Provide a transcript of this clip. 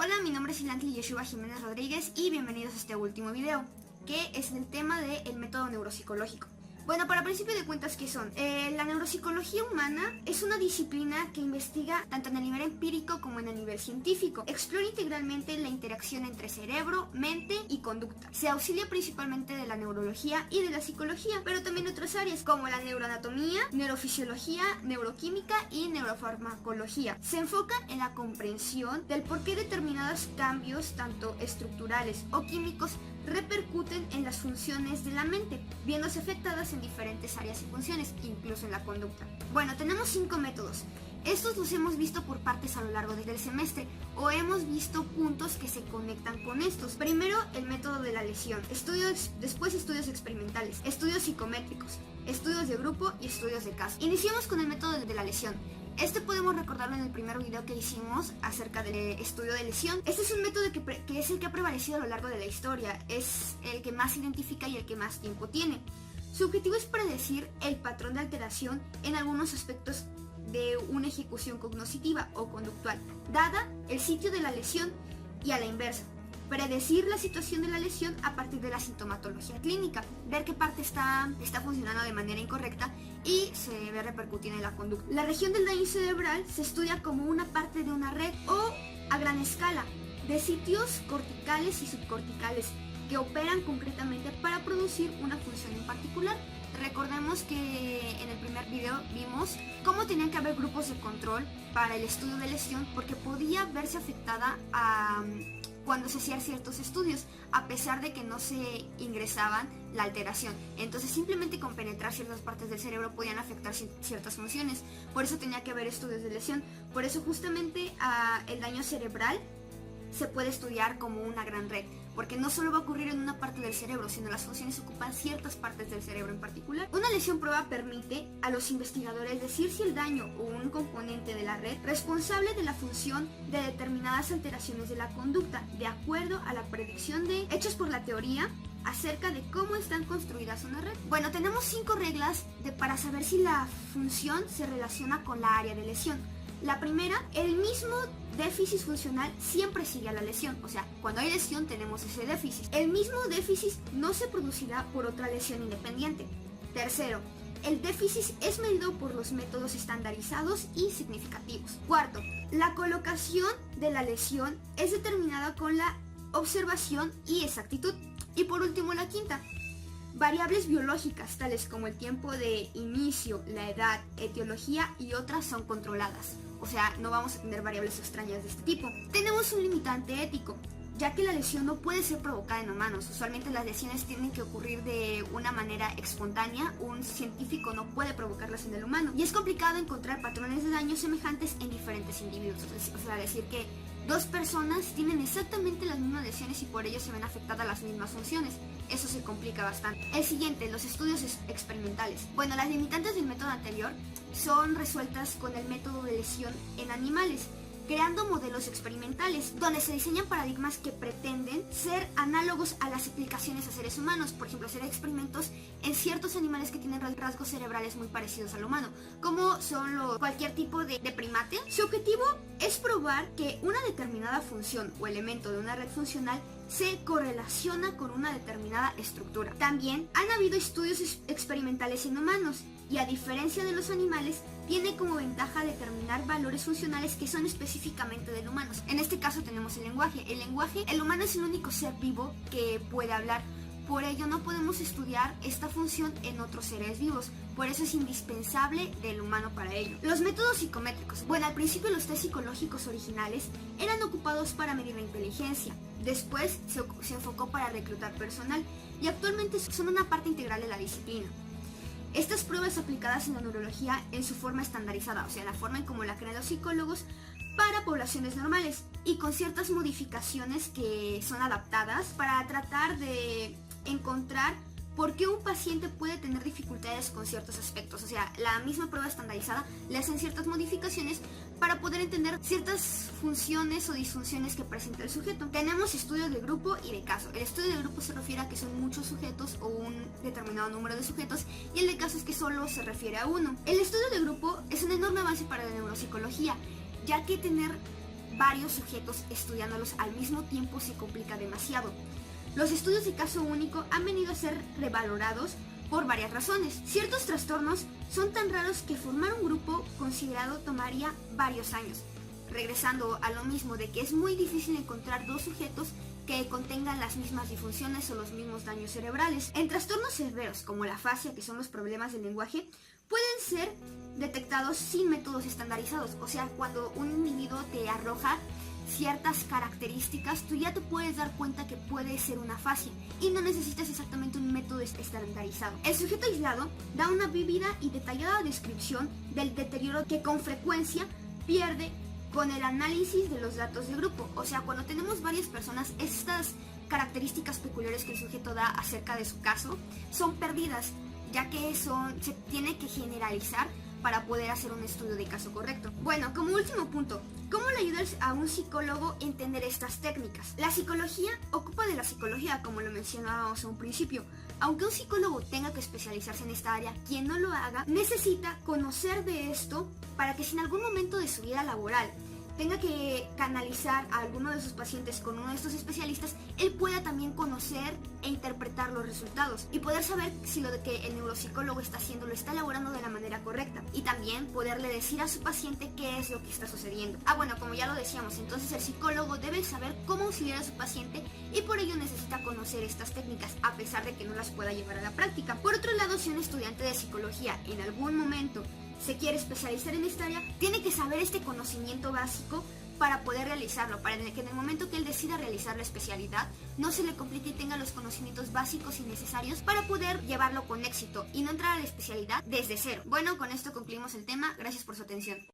Hola, mi nombre es Ilantli Yeshua Jiménez Rodríguez y bienvenidos a este último video, que es el tema del método neuropsicológico. Bueno, para principio de cuentas, ¿qué son? La neuropsicología humana es una disciplina que investiga tanto en el nivel empírico como en el nivel científico. Explora integralmente la interacción entre cerebro, mente y conducta. Se auxilia principalmente de la neurología y de la psicología, pero también otras áreas como la neuroanatomía, neurofisiología, neuroquímica y neurofarmacología. Se enfoca en la comprensión del por qué determinados cambios, tanto estructurales o químicos, repercuten en las funciones de la mente, viéndose afectadas en diferentes áreas y funciones, incluso en la conducta. Bueno, tenemos 5 métodos. Estos los hemos visto por partes a lo largo del semestre o hemos visto puntos que se conectan con estos. Primero, el método de la lesión, después estudios experimentales, estudios psicométricos, estudios de grupo y estudios de caso. Iniciamos con el método de la lesión. Este podemos recordarlo en el primer video que hicimos acerca del estudio de lesión. Este es un método que es el que ha prevalecido a lo largo de la historia, es el que más se identifica y el que más tiempo tiene. Su objetivo es predecir el patrón de alteración en algunos aspectos de una ejecución cognitiva o conductual, dada el sitio de la lesión, y a la inversa, predecir la situación de la lesión a partir de la sintomatología clínica, ver qué parte está funcionando de manera incorrecta y se ve repercutiendo en la conducta. La región del daño cerebral se estudia como una parte de una red o a gran escala de sitios corticales y subcorticales que operan concretamente para producir una función en particular. Recordemos que en el primer video vimos cómo tenían que haber grupos de control para el estudio de lesión, porque podía verse afectada cuando se hacían ciertos estudios, a pesar de que no se ingresaban la alteración. Entonces simplemente con penetrar ciertas partes del cerebro podían afectar ciertas funciones. Por eso tenía que haber estudios de lesión. Por eso justamente el daño cerebral se puede estudiar como una gran red, porque no solo va a ocurrir en una parte del cerebro, sino las funciones ocupan ciertas partes del cerebro en particular. Una lesión prueba permite a los investigadores decir si el daño o un componente de la red responsable de la función de determinadas alteraciones de la conducta, de acuerdo a la predicción de hechos por la teoría acerca de cómo están construidas una red. Bueno, tenemos 5 reglas para saber si la función se relaciona con la área de lesión. La primera, el mismo déficit funcional siempre sigue a la lesión, o sea, cuando hay lesión tenemos ese déficit. El mismo déficit no se producirá por otra lesión independiente. Tercero, el déficit es medido por los métodos estandarizados y significativos. Cuarto, la colocación de la lesión es determinada con la observación y exactitud. Y por último, la quinta, variables biológicas tales como el tiempo de inicio, la edad, etiología y otras son controladas. O sea, no vamos a tener variables extrañas de este tipo. Tenemos un limitante ético, ya que la lesión no puede ser provocada en humanos. Usualmente las lesiones tienen que ocurrir de una manera espontánea. Un científico no puede provocarlas en el humano. Y es complicado encontrar patrones de daño semejantes en diferentes individuos. O sea, decir que 2 personas tienen exactamente las mismas lesiones y por ello se ven afectadas las mismas funciones. Eso se complica bastante. El siguiente, los estudios experimentales. Bueno, las limitantes del método anterior son resueltas con el método de lesión en animales, creando modelos experimentales, donde se diseñan paradigmas que pretenden ser análogos a las aplicaciones a seres humanos. Por ejemplo, hacer experimentos en ciertos animales que tienen rasgos cerebrales muy parecidos al humano, como son cualquier tipo de primate. Su objetivo es probar que una determinada función o elemento de una red funcional se correlaciona con una determinada estructura. También han habido estudios experimentales en humanos, y a diferencia de los animales, tiene como ventaja determinar valores funcionales que son específicamente del humano. En este caso tenemos el lenguaje. El humano es el único ser vivo que puede hablar. Por ello no podemos estudiar esta función en otros seres vivos. Por eso es indispensable del humano para ello. Los métodos psicométricos. Bueno, al principio los test psicológicos originales eran ocupados para medir la inteligencia. Después se enfocó para reclutar personal y actualmente son una parte integral de la disciplina. Estas pruebas aplicadas en la neurología en su forma estandarizada, o sea, la forma en cómo la crean los psicólogos para poblaciones normales y con ciertas modificaciones que son adaptadas para tratar de encontrar por qué un paciente puede tener dificultades con ciertos aspectos. O sea, la misma prueba estandarizada le hacen ciertas modificaciones para poder entender ciertas funciones o disfunciones que presenta el sujeto. Tenemos estudios de grupo y de caso. El estudio de grupo se refiere a que son muchos sujetos o un determinado número de sujetos, y el de caso es que solo se refiere a uno. El estudio de grupo es un enorme avance para la neuropsicología, ya que tener varios sujetos estudiándolos al mismo tiempo se complica demasiado. Los estudios de caso único han venido a ser revalorados por varias razones. Ciertos trastornos son tan raros que formar un grupo considerado tomaría varios años. Regresando a lo mismo de que es muy difícil encontrar dos sujetos que contengan las mismas disfunciones o los mismos daños cerebrales. En trastornos severos como la afasia, que son los problemas del lenguaje, pueden ser detectados sin métodos estandarizados. O sea, cuando un individuo te arroja ciertas características, tú ya te puedes dar cuenta que puede ser una afasia y no necesitas exactamente un método estandarizado. El sujeto aislado da una vívida y detallada descripción del deterioro que con frecuencia pierde con el análisis de los datos del grupo. O sea, cuando tenemos varias personas, estas características peculiares que el sujeto da acerca de su caso son perdidas, ya que se tiene que generalizar para poder hacer un estudio de caso correcto. Bueno, como último punto, ¿cómo le ayudas a un psicólogo a entender estas técnicas? La psicología ocupa de la psicología, como lo mencionábamos a un principio. Aunque un psicólogo tenga que especializarse en esta área, quien no lo haga necesita conocer de esto para que si en algún momento de su vida laboral tenga que canalizar a alguno de sus pacientes con uno de estos especialistas, él pueda también conocer e interpretar los resultados y poder saber si lo que el neuropsicólogo está haciendo lo está elaborando de la manera correcta y también poderle decir a su paciente qué es lo que está sucediendo. Bueno, como ya lo decíamos, entonces el psicólogo debe saber cómo auxiliar a su paciente y por ello necesita conocer estas técnicas a pesar de que no las pueda llevar a la práctica. Por otro lado, si un estudiante de psicología en algún momento se quiere especializar en esta área, tiene que saber este conocimiento básico para poder realizarlo, para que en el momento que él decida realizar la especialidad no se le complique y tenga los conocimientos básicos y necesarios para poder llevarlo con éxito y no entrar a la especialidad desde cero. Bueno, con esto concluimos el tema. Gracias por su atención.